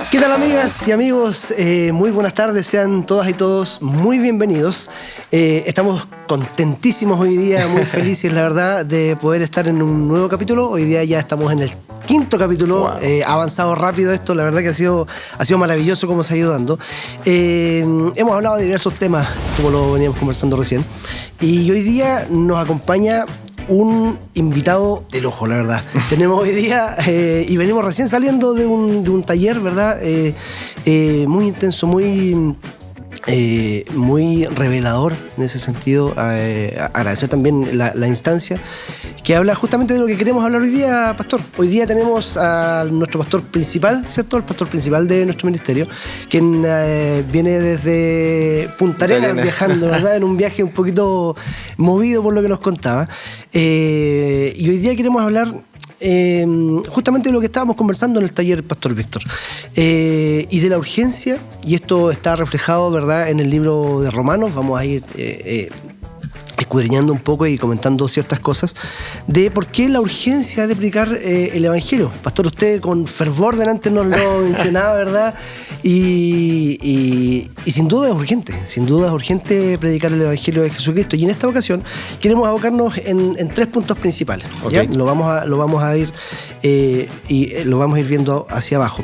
¿Qué tal, amigas y amigos? Muy buenas tardes, sean todas y todos muy bienvenidos. Estamos contentísimos hoy día, muy felices, la verdad, de poder estar en un nuevo capítulo. Hoy día ya estamos en el quinto capítulo. Wow. Ha avanzado rápido esto, la verdad que ha sido maravilloso cómo se ha ido dando. Hemos hablado de diversos temas, como lo veníamos conversando recién. Y hoy día nos acompaña un invitado de lujo, la verdad. Tenemos hoy día, y venimos recién saliendo de un taller, ¿verdad? Muy intenso, muy revelador en ese sentido. Agradecer también la instancia que habla justamente de lo que queremos hablar hoy día, pastor. Hoy día tenemos a nuestro pastor principal, ¿cierto? El pastor principal de nuestro ministerio, quien viene desde Punta Arenas viajando, ¿verdad? En un viaje un poquito movido por lo que nos contaba. Y hoy día queremos hablar justamente de lo que estábamos conversando en el taller Pastor Víctor, y de la urgencia, y esto está reflejado, ¿verdad?, en el libro de Romanos. Vamos a ir escudriñando un poco y comentando ciertas cosas de por qué la urgencia de predicar el Evangelio. Pastor, usted con fervor delante nos lo mencionaba, ¿verdad? Y sin duda es urgente predicar el Evangelio de Jesucristo. Y en esta ocasión queremos abocarnos en tres puntos principales. Okay. ¿Ya? Lo vamos a ir viendo hacia abajo.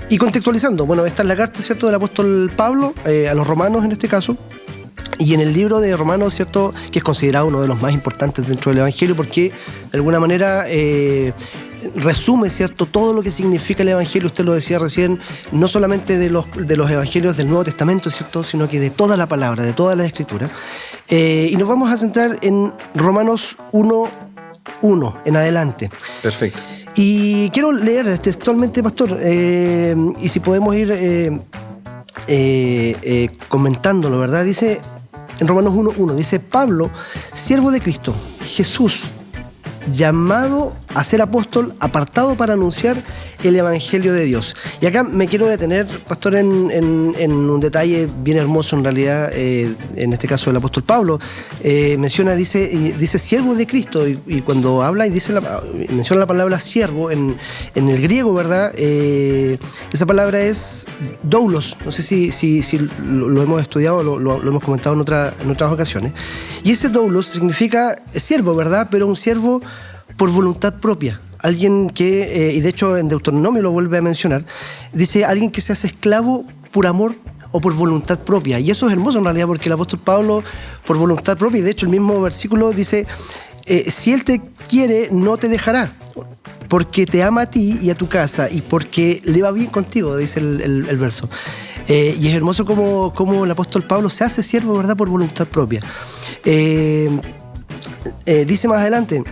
Y contextualizando, bueno, esta es la carta, ¿cierto?, del apóstol Pablo a los romanos en este caso. Y en el libro de Romanos, ¿cierto?, que es considerado uno de los más importantes dentro del Evangelio, porque de alguna manera resume, ¿cierto?, todo lo que significa el Evangelio. Usted lo decía recién, no solamente de los Evangelios del Nuevo Testamento, ¿cierto?, sino que de toda la palabra, de toda la Escritura. Y nos vamos a centrar en Romanos 1:1 en adelante. Perfecto. Y quiero leer textualmente, pastor, y si podemos ir comentándolo, ¿verdad? Dice en Romanos 1:1, dice: Pablo, siervo de Cristo Jesús, llamado a ser apóstol, apartado para anunciar el Evangelio de Dios. Y acá me quiero detener, pastor, en un detalle bien hermoso en realidad, en este caso el apóstol Pablo menciona, dice siervo de Cristo, y cuando habla y menciona la palabra siervo en el griego, ¿verdad? Esa palabra es doulos. No sé si lo hemos estudiado, lo hemos comentado en otras ocasiones. Y ese doulos significa siervo, ¿verdad? Pero un siervo por voluntad propia. Alguien que, y de hecho en Deuteronomio lo vuelve a mencionar, dice alguien que se hace esclavo por amor o por voluntad propia. Y eso es hermoso en realidad, porque el apóstol Pablo, por voluntad propia, y de hecho el mismo versículo dice, si él te quiere, no te dejará, porque te ama a ti y a tu casa, y porque le va bien contigo, dice el verso. Y es hermoso como el apóstol Pablo se hace siervo, ¿verdad?, por voluntad propia. Dice más adelante,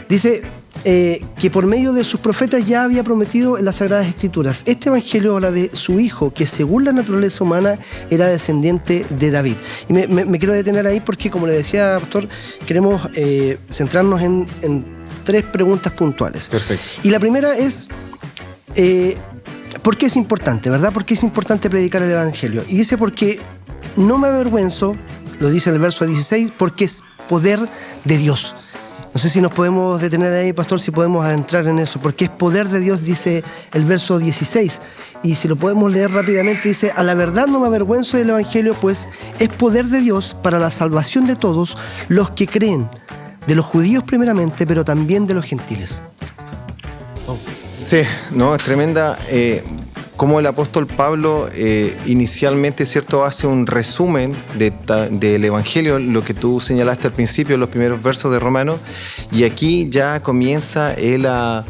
dice que por medio de sus profetas ya había prometido en las Sagradas Escrituras. Este Evangelio habla de su hijo, que según la naturaleza humana era descendiente de David. Y me quiero detener ahí porque, como le decía, pastor, queremos centrarnos en tres preguntas puntuales. Perfecto. Y la primera es, ¿por qué es importante, verdad? ¿Por qué es importante predicar el Evangelio? Y dice, porque no me avergüenzo, lo dice en el verso 16, porque es poder de Dios. No sé si nos podemos detener ahí, pastor, si podemos adentrar en eso, porque es poder de Dios, dice el verso 16. Y si lo podemos leer rápidamente, dice: a la verdad no me avergüenzo del Evangelio, pues es poder de Dios para la salvación de todos los que creen, de los judíos primeramente, pero también de los gentiles. Sí, no, es tremenda. Como el apóstol Pablo inicialmente, ¿cierto?, hace un resumen del Evangelio, lo que tú señalaste al principio, los primeros versos de Romanos, y aquí ya comienza él a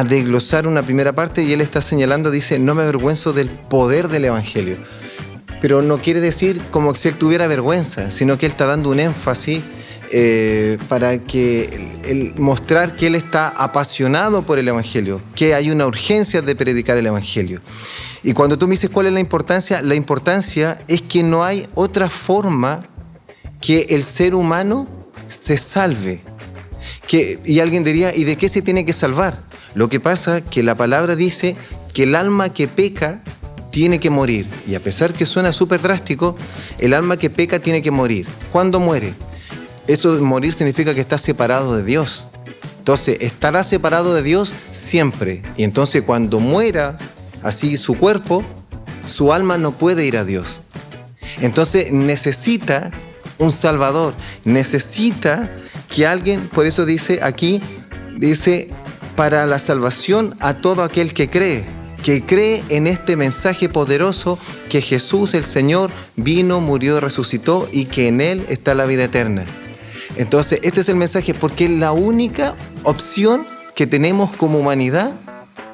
desglosar una primera parte, y él está señalando, dice: no me avergüenzo del poder del Evangelio. Pero no quiere decir como si él tuviera vergüenza, sino que él está dando un énfasis para que mostrar que él está apasionado por el Evangelio, que hay una urgencia de predicar el Evangelio. Y cuando tú me dices cuál es la importancia es que no hay otra forma que el ser humano se salve. Y alguien diría, ¿y de qué se tiene que salvar? Lo que pasa es que la palabra dice que el alma que peca tiene que morir. Y a pesar que suena súper drástico, el alma que peca tiene que morir. ¿Cuándo muere? Eso, morir, significa que está separado de Dios. Entonces, estará separado de Dios siempre. Y entonces, cuando muera así su cuerpo, su alma no puede ir a Dios. Entonces, necesita un Salvador. Necesita que alguien, por eso dice aquí, dice, para la salvación a todo aquel que cree en este mensaje poderoso que Jesús el Señor vino, murió, resucitó y que en Él está la vida eterna. Entonces, este es el mensaje porque es la única opción que tenemos como humanidad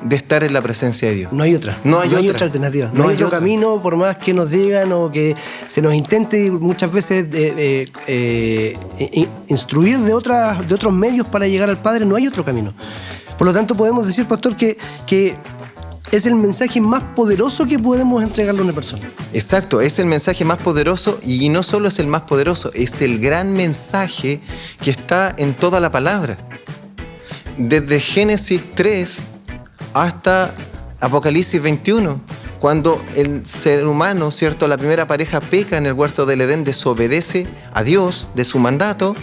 de estar en la presencia de Dios. No hay otra. No hay otra alternativa. No hay otro camino, por más que nos digan o que se nos intente muchas veces instruir de otros medios para llegar al Padre. No hay otro camino. Por lo tanto, podemos decir, pastor, que es el mensaje más poderoso que podemos entregarle a una persona. Exacto, es el mensaje más poderoso y no solo es el más poderoso, es el gran mensaje que está en toda la palabra. Desde Génesis 3 hasta Apocalipsis 21, cuando el ser humano, ¿cierto?, la primera pareja peca en el huerto del Edén, desobedece a Dios, de su mandato,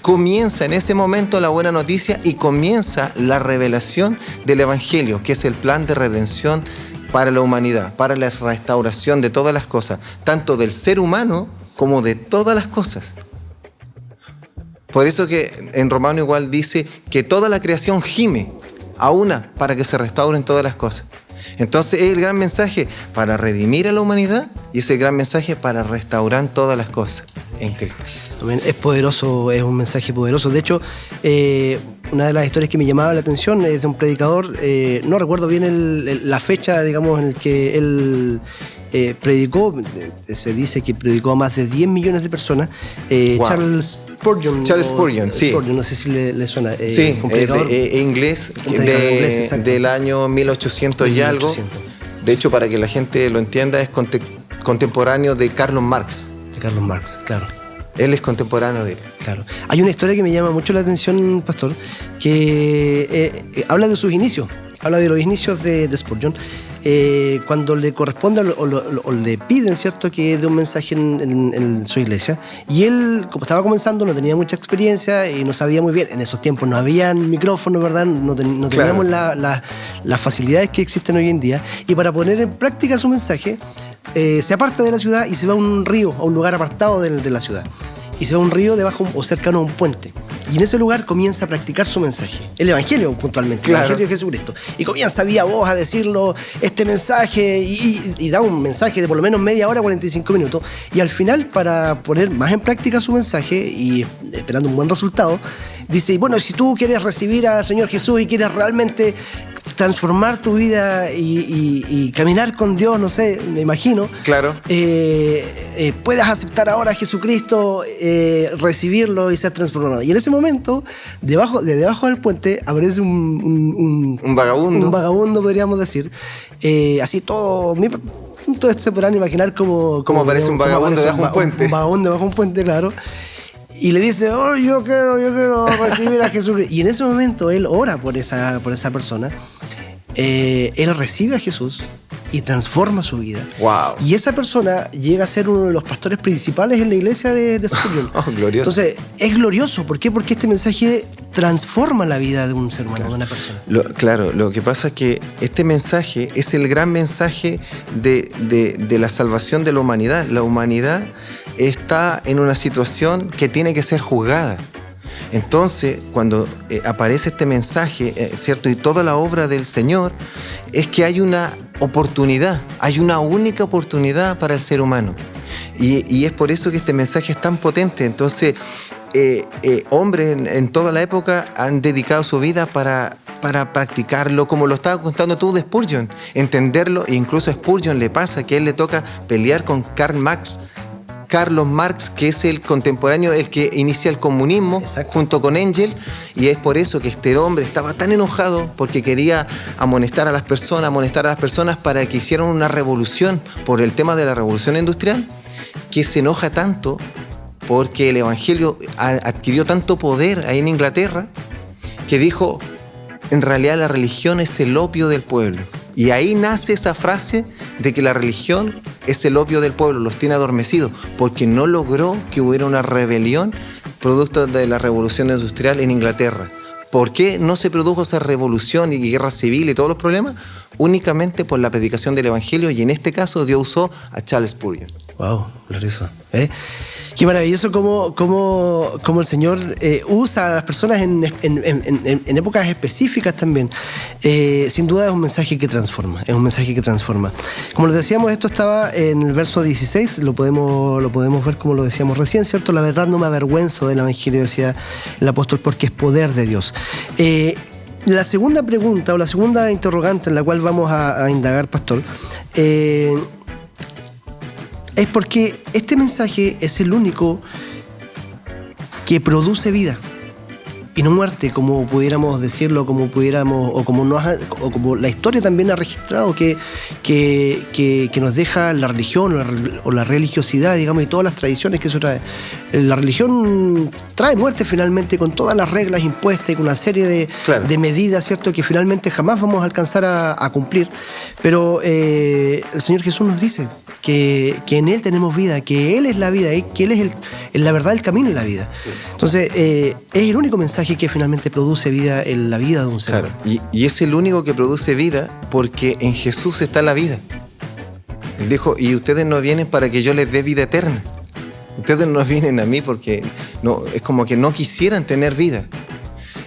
comienza en ese momento la buena noticia y comienza la revelación del Evangelio, que es el plan de redención para la humanidad, para la restauración de todas las cosas, tanto del ser humano como de todas las cosas. Por eso que en Romano igual dice que toda la creación gime a una para que se restauren todas las cosas. Entonces es el gran mensaje para redimir a la humanidad y es el gran mensaje para restaurar todas las cosas en Cristo. Es poderoso, es un mensaje poderoso. De hecho, una de las historias que me llamaba la atención es de un predicador, no recuerdo bien la fecha, digamos, en el que él predicó, se dice que predicó a más de 10 millones de personas. Wow. Charles Spurgeon, sí. Spurgeon, no sé si le suena. Sí, fue un predicador inglés, del año 1800 y algo. De hecho, para que la gente lo entienda, es contemporáneo de Karl Marx. De Karl Marx, claro. Él es contemporáneo de él. Claro. Hay una historia que me llama mucho la atención, pastor, que habla de sus inicios. Habla de los inicios de Spurgeon. Cuando le corresponde o le piden, ¿cierto?, que dé un mensaje en su iglesia. Y él, como estaba comenzando, no tenía mucha experiencia y no sabía muy bien. En esos tiempos no habían micrófonos, ¿verdad? No teníamos las facilidades que existen hoy en día. Y para poner en práctica su mensaje, se aparta de la ciudad y se va a un río, a un lugar apartado de la ciudad. Y se va a un río debajo o cercano a un puente. Y en ese lugar comienza a practicar su mensaje. El Evangelio, puntualmente. Claro. El Evangelio de Jesucristo. Y comienza vía voz a decirlo, este mensaje, y da un mensaje de por lo menos media hora, 45 minutos. Y al final, para poner más en práctica su mensaje y esperando un buen resultado, dice, bueno, si tú quieres recibir al Señor Jesús y quieres realmente transformar tu vida y caminar con Dios, no sé, me imagino. Claro. Puedas aceptar ahora a Jesucristo, recibirlo y ser transformado. Y en ese momento, debajo del puente, aparece un vagabundo. Un vagabundo, podríamos decir. Así todo. Entonces se podrán imaginar cómo aparece un vagabundo debajo de un puente. Un vagabundo debajo de un puente, claro. Y le dice, oh, yo quiero recibir a Jesús. Y en ese momento él ora por esa persona. Él recibe a Jesús y transforma su vida. Wow. Y esa persona llega a ser uno de los pastores principales en la iglesia de Spurgeon. Oh, glorioso. Entonces, es glorioso. ¿Por qué? Porque este mensaje transforma la vida de un ser humano, de una persona. Lo que pasa es que este mensaje es el gran mensaje de la salvación de la humanidad. La humanidad está en una situación que tiene que ser juzgada. Entonces, cuando aparece este mensaje, ¿cierto?, y toda la obra del Señor, es que hay una oportunidad, hay una única oportunidad para el ser humano. Y es por eso que este mensaje es tan potente. Entonces, hombres en toda la época han dedicado su vida para practicarlo, como lo estaba contando tú de Spurgeon, entenderlo, e incluso a Spurgeon le pasa que a él le toca pelear con Carlos Marx, que es el contemporáneo, el que inicia el comunismo. Exacto. Junto con Engel, y es por eso que este hombre estaba tan enojado porque quería amonestar a las personas para que hicieran una revolución por el tema de la revolución industrial, que se enoja tanto porque el Evangelio adquirió tanto poder ahí en Inglaterra que dijo, en realidad la religión es el opio del pueblo. Y ahí nace esa frase de que la religión es el opio del pueblo, los tiene adormecidos, porque no logró que hubiera una rebelión producto de la revolución industrial en Inglaterra. ¿Por qué no se produjo esa revolución y guerra civil y todos los problemas? Únicamente por la predicación del Evangelio, y en este caso Dios usó a Charles Spurgeon. Wow, glorioso. Qué maravilloso cómo el Señor usa a las personas en épocas específicas también. Sin duda es un mensaje que transforma, Como les decíamos, esto estaba en el verso 16, lo podemos ver como lo decíamos recién, ¿cierto? La verdad no me avergüenzo del Evangelio, decía el apóstol, porque es poder de Dios. La segunda pregunta o la segunda interrogante en la cual vamos a indagar, pastor, es porque este mensaje es el único que produce vida y no muerte, como pudiéramos decirlo, o como la historia también ha registrado, que nos deja la religión o la religiosidad, digamos, y todas las tradiciones que eso trae. La religión trae muerte finalmente, con todas las reglas impuestas y con una serie de medidas, ¿cierto?, que finalmente jamás vamos a alcanzar a cumplir. Pero el Señor Jesús nos dice que en Él tenemos vida, que Él es la vida, que Él es la verdad, el camino y la vida. Sí. Entonces, es el único mensaje que finalmente produce vida en la vida de un ser. Claro, y es el único que produce vida porque en Jesús está la vida. Él dijo, y ustedes no vienen para que yo les dé vida eterna. Ustedes no vienen a mí porque es como que no quisieran tener vida.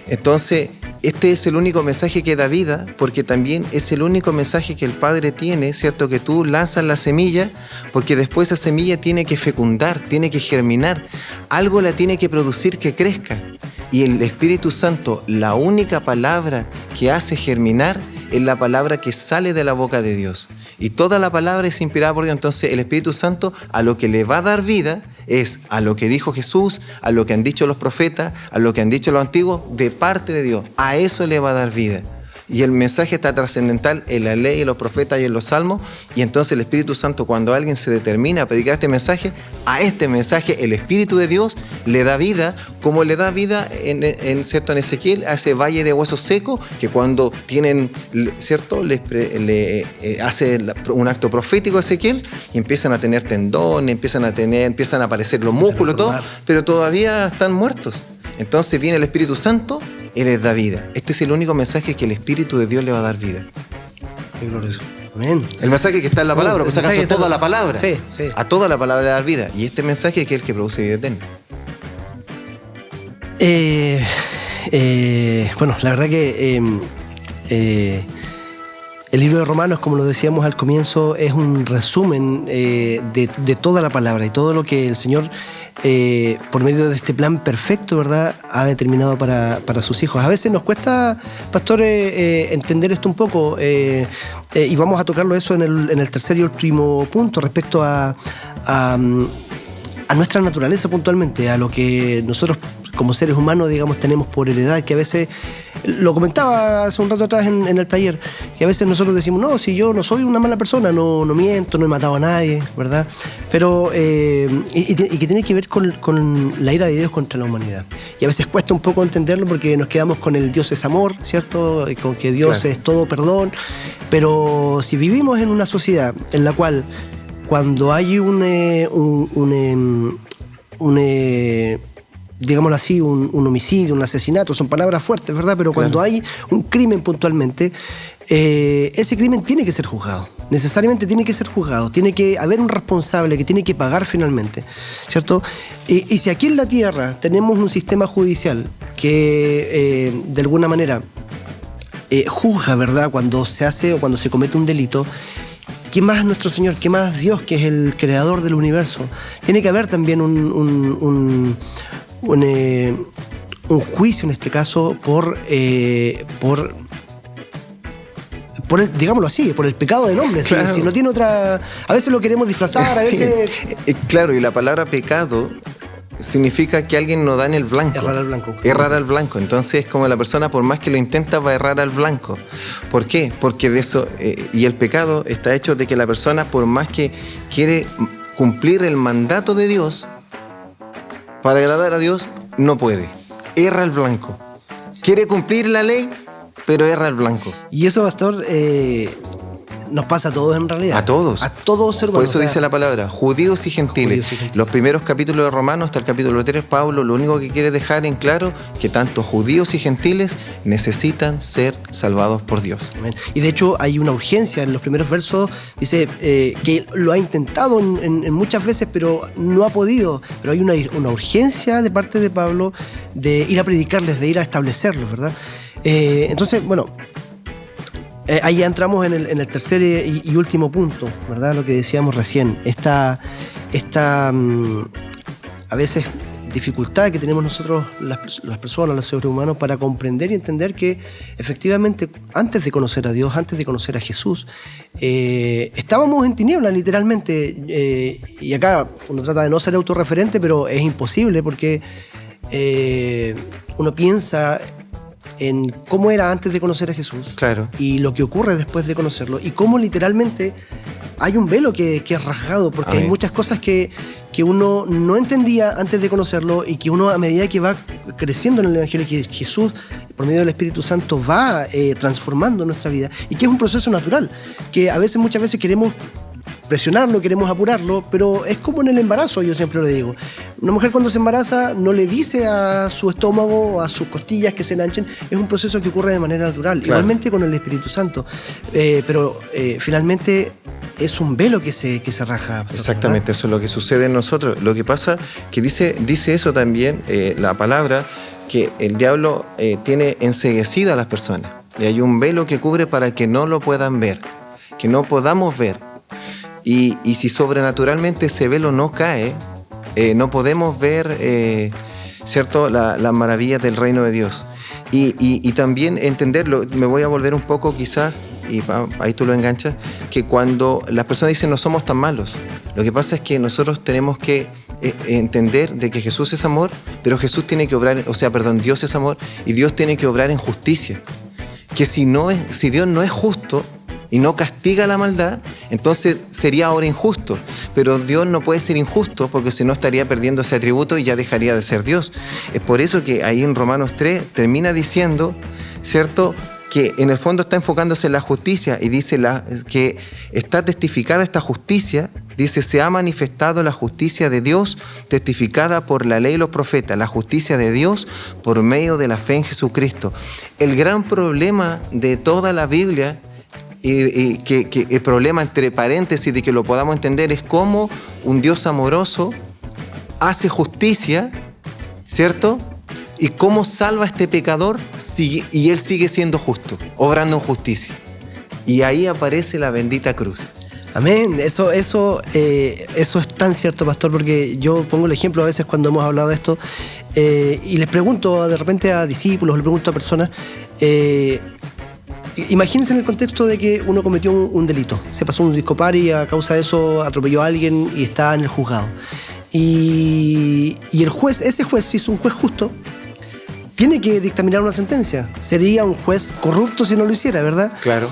Entonces, este es el único mensaje que da vida, porque también es el único mensaje que el Padre tiene, ¿cierto? Que tú lanzas la semilla, porque después esa semilla tiene que fecundar, tiene que germinar, algo la tiene que producir que crezca. Y el Espíritu Santo, la única palabra que hace germinar es la palabra que sale de la boca de Dios. Y toda la palabra es inspirada por Dios. Entonces el Espíritu Santo a lo que le va a dar vida es a lo que dijo Jesús, a lo que han dicho los profetas, a lo que han dicho los antiguos, de parte de Dios. A eso le va a dar vida. Y el mensaje está trascendental en la ley, en los profetas y en los salmos. Y entonces el Espíritu Santo, cuando alguien se determina a predicar este mensaje, a este mensaje el Espíritu de Dios le da vida, como le da vida en Ezequiel, a ese valle de huesos secos, que cuando tienen, ¿cierto?, le hace un acto profético a Ezequiel y empiezan a tener tendones, empiezan a aparecer los músculos, todo, pero todavía están muertos. Entonces viene el Espíritu Santo, Él les da vida. Este es el único mensaje que el Espíritu de Dios le va a dar vida. Qué glorioso. Amén. El mensaje que está en la palabra, por si acaso toda la palabra. Sí. A toda la palabra le da vida. Y este mensaje es el que produce vida eterna. Bueno, la verdad que el libro de Romanos, como lo decíamos al comienzo, es un resumen de toda la palabra y todo lo que el Señor, por medio de este plan perfecto, ¿verdad?, ha determinado para sus hijos. A veces nos cuesta, pastor, entender esto un poco, y vamos a tocarlo eso en el tercer y último punto, respecto a nuestra naturaleza puntualmente, a lo que nosotros como seres humanos, digamos, tenemos por heredad, que a veces, lo comentaba hace un rato atrás en el taller, que a veces nosotros decimos, no, si yo no soy una mala persona, no miento, no he matado a nadie, ¿verdad? Pero, y que tiene que ver con la ira de Dios contra la humanidad. Y a veces cuesta un poco entenderlo porque nos quedamos con el Dios es amor, ¿cierto? Y con que Dios es todo perdón. Pero si vivimos en una sociedad en la cual, cuando hay digámoslo así, un homicidio, un asesinato, son palabras fuertes, ¿verdad? Pero cuando hay un crimen puntualmente, ese crimen tiene que ser juzgado. Necesariamente tiene que ser juzgado. Tiene que haber un responsable que tiene que pagar finalmente, ¿cierto? Y si aquí en la tierra tenemos un sistema judicial que de alguna manera juzga, ¿verdad?, cuando se hace o cuando se comete un delito, ¿qué más nuestro Señor? ¿Qué más Dios, que es el creador del universo? Tiene que haber también un juicio en este caso por digámoslo así, por el pecado del hombre. Claro. Si no tiene otra. A veces lo queremos disfrazar, a veces. Claro, y la palabra pecado significa que alguien no da en el blanco. Errar al blanco. Entonces, como la persona, por más que lo intenta, va a errar al blanco. ¿Por qué? Porque de eso. Y el pecado está hecho de que la persona, por más que quiere cumplir el mandato de Dios, para agradar a Dios, no puede. Erra al blanco. Quiere cumplir la ley, pero erra al blanco. Y eso, pastor, Nos pasa a todos en realidad. A todos. A todos ser humanos. Por eso dice la palabra, judíos y gentiles. Los primeros capítulos de Romanos hasta el capítulo 3, Pablo lo único que quiere dejar en claro que tanto judíos y gentiles necesitan ser salvados por Dios. Amén. Y de hecho hay una urgencia en los primeros versos, dice que lo ha intentado en muchas veces, pero no ha podido. Pero hay una urgencia de parte de Pablo de ir a predicarles, de ir a establecerlos, ¿verdad? Entonces, bueno, ahí ya entramos en el tercer y último punto, ¿verdad? Lo que decíamos recién, esta a veces dificultad que tenemos nosotros las personas, los seres humanos, para comprender y entender que efectivamente antes de conocer a Dios, antes de conocer a Jesús, estábamos en tinieblas literalmente, y acá uno trata de no ser autorreferente, pero es imposible porque uno piensa en cómo era antes de conocer a Jesús, claro, y lo que ocurre después de conocerlo, y cómo literalmente hay un velo que es rasgado, porque hay muchas cosas que uno no entendía antes de conocerlo, y que uno, a medida que va creciendo en el Evangelio, que Jesús, por medio del Espíritu Santo, va transformando nuestra vida, y que es un proceso natural, que muchas veces queremos presionarlo, queremos apurarlo, pero es como en el embarazo, yo siempre lo digo. Una mujer cuando se embaraza no le dice a su estómago o a sus costillas que se enanchen, es un proceso que ocurre de manera natural, claro. Igualmente con el Espíritu Santo, pero finalmente es un velo que se raja. Exactamente, ¿verdad? Eso es lo que sucede en nosotros. Lo que pasa que dice eso también, la palabra, que el diablo tiene enceguecida a las personas, y hay un velo que cubre para que no lo puedan ver, que no podamos ver. Y si sobrenaturalmente ese velo no cae, no podemos ver, ¿cierto?, las maravillas del reino de Dios. Y también entenderlo, me voy a volver un poco quizás, y ahí tú lo enganchas, que cuando las personas dicen no somos tan malos, lo que pasa es que nosotros tenemos que entender de que Jesús es amor, pero Jesús tiene que obrar, Dios es amor, y Dios tiene que obrar en justicia. Que si Dios no es justo y no castiga la maldad, entonces sería ahora injusto. Pero Dios no puede ser injusto, porque si no estaría perdiendo ese atributo y ya dejaría de ser Dios. Es por eso que ahí en Romanos 3 termina diciendo, ¿cierto?, que en el fondo está enfocándose en la justicia, y dice que está testificada esta justicia, dice, se ha manifestado la justicia de Dios testificada por la ley y los profetas, la justicia de Dios por medio de la fe en Jesucristo. El gran problema de toda la Biblia, y que el problema entre paréntesis de que lo podamos entender, es cómo un Dios amoroso hace justicia, ¿cierto?, y cómo salva a este pecador y él sigue siendo justo, obrando en justicia. Y ahí aparece la bendita cruz. Amén. Eso es tan cierto, pastor, porque yo pongo el ejemplo a veces cuando hemos hablado de esto, y les pregunto de repente a discípulos, les pregunto a personas, imagínense en el contexto de que uno cometió un delito, se pasó un disco party, a causa de eso atropelló a alguien y está en el juzgado. Y ese juez, si es un juez justo, tiene que dictaminar una sentencia. Sería un juez corrupto si no lo hiciera, ¿verdad? Claro.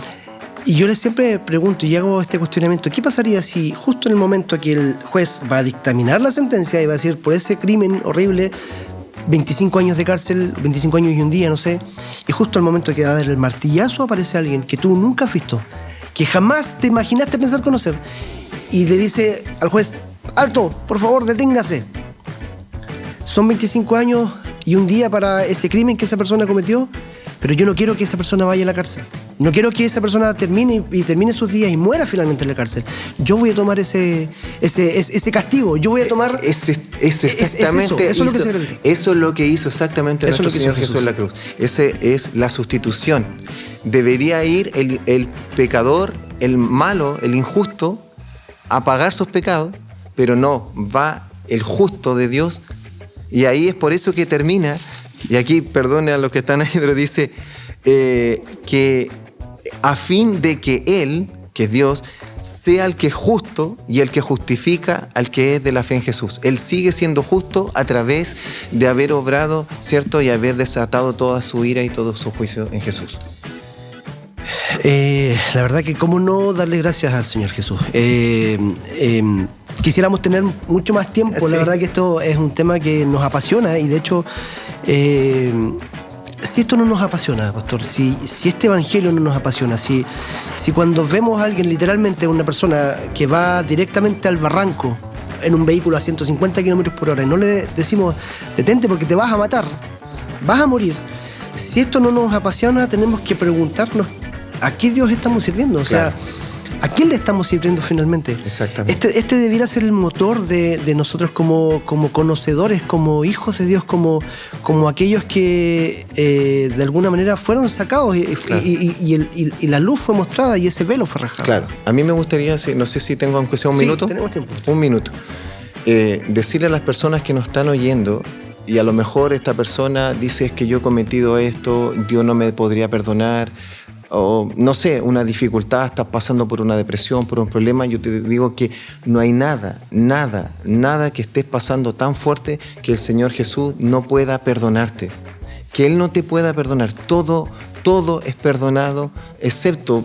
Y yo les siempre pregunto y hago este cuestionamiento: ¿qué pasaría si justo en el momento que el juez va a dictaminar la sentencia y va a decir por ese crimen horrible 25 años de cárcel, 25 años y un día, no sé, y justo al momento que va a dar el martillazo aparece alguien que tú nunca has visto, que jamás te imaginaste pensar conocer, y le dice al juez: alto, por favor, deténgase? Son 25 años y un día para ese crimen que esa persona cometió, pero yo no quiero que esa persona vaya a la cárcel. No quiero que esa persona termine sus días y muera finalmente en la cárcel. Yo voy a tomar ese castigo. Yo voy a tomar... Exactamente. Eso es lo que hizo exactamente nuestro Señor Jesús en la cruz. Ese es la sustitución. Debería ir el pecador, el malo, el injusto, a pagar sus pecados, pero no, va el justo de Dios. Y ahí es por eso que termina, y aquí perdone a los que están ahí, pero dice que a fin de que Él, que es Dios, sea el que es justo y el que justifica al que es de la fe en Jesús. Él sigue siendo justo a través de haber obrado, ¿cierto?, y haber desatado toda su ira y todo su juicio en Jesús. La verdad que cómo no darle gracias al Señor Jesús. Quisiéramos tener mucho más tiempo. Sí. La verdad que esto es un tema que nos apasiona, y de hecho si esto no nos apasiona, pastor, si este evangelio no nos apasiona, si cuando vemos a alguien, literalmente una persona que va directamente al barranco en un vehículo a 150 kilómetros por hora y no le decimos detente porque te vas a matar, vas a morir, si esto no nos apasiona, tenemos que preguntarnos a qué Dios estamos sirviendo, o sea, ¿a quién le estamos sirviendo finalmente? Exactamente. Este debiera ser el motor de nosotros como conocedores, como hijos de Dios, como aquellos que de alguna manera fueron sacados y la luz fue mostrada y ese velo fue rasgado. Claro. A mí me gustaría, no sé si tengo aunque sea un minuto. Tenemos tiempo. Un minuto. Decirle a las personas que nos están oyendo, y a lo mejor esta persona dice es que yo he cometido esto, Dios no me podría perdonar, o no sé, una dificultad, estás pasando por una depresión, por un problema, yo te digo que no hay nada que estés pasando tan fuerte que el Señor Jesús no pueda perdonarte, que Él no te pueda perdonar. Todo es perdonado, excepto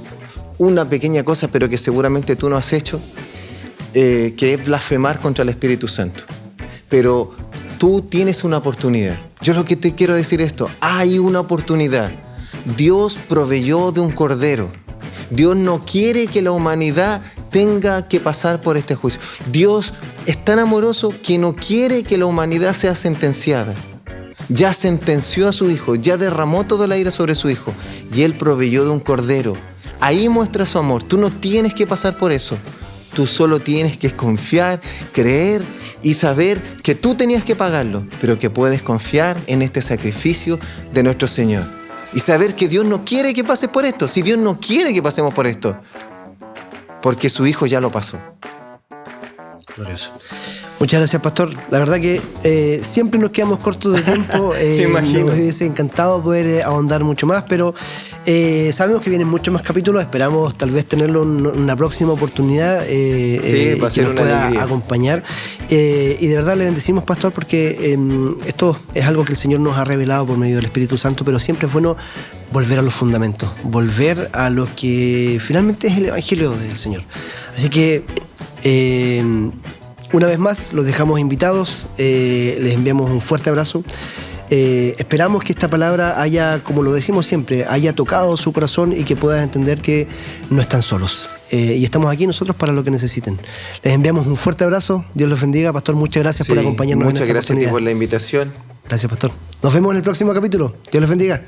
una pequeña cosa, pero que seguramente tú no has hecho, que es blasfemar contra el Espíritu Santo. Pero tú tienes una oportunidad. Yo lo que te quiero decir esto, hay una oportunidad. Dios proveyó de un cordero. Dios no quiere que la humanidad tenga que pasar por este juicio. Dios es tan amoroso que no quiere que la humanidad sea sentenciada. Ya sentenció a su Hijo, ya derramó toda la ira sobre su Hijo y Él proveyó de un cordero. Ahí muestra su amor. Tú no tienes que pasar por eso. Tú solo tienes que confiar, creer y saber que tú tenías que pagarlo, pero que puedes confiar en este sacrificio de nuestro Señor. Y saber que Dios no quiere que pases por esto. Si Dios no quiere que pasemos por esto, porque su Hijo ya lo pasó. Glorioso. Muchas gracias, pastor. La verdad que siempre nos quedamos cortos de tiempo. Imagino. Nos hubiese encantado poder ahondar mucho más, pero sabemos que vienen muchos más capítulos. Esperamos tal vez tenerlo en una próxima oportunidad. Va a ser una pueda alegría acompañar. Y de verdad le bendecimos, pastor, porque esto es algo que el Señor nos ha revelado por medio del Espíritu Santo, pero siempre es bueno volver a los fundamentos, volver a lo que finalmente es el Evangelio del Señor. Así que una vez más los dejamos invitados, les enviamos un fuerte abrazo. Esperamos que esta palabra haya, como lo decimos siempre, haya tocado su corazón y que puedan entender que no están solos. Y estamos aquí nosotros para lo que necesiten. Les enviamos un fuerte abrazo. Dios los bendiga. Pastor, muchas gracias por acompañarnos. Muchas gracias por la invitación. Gracias, pastor. Nos vemos en el próximo capítulo. Dios los bendiga.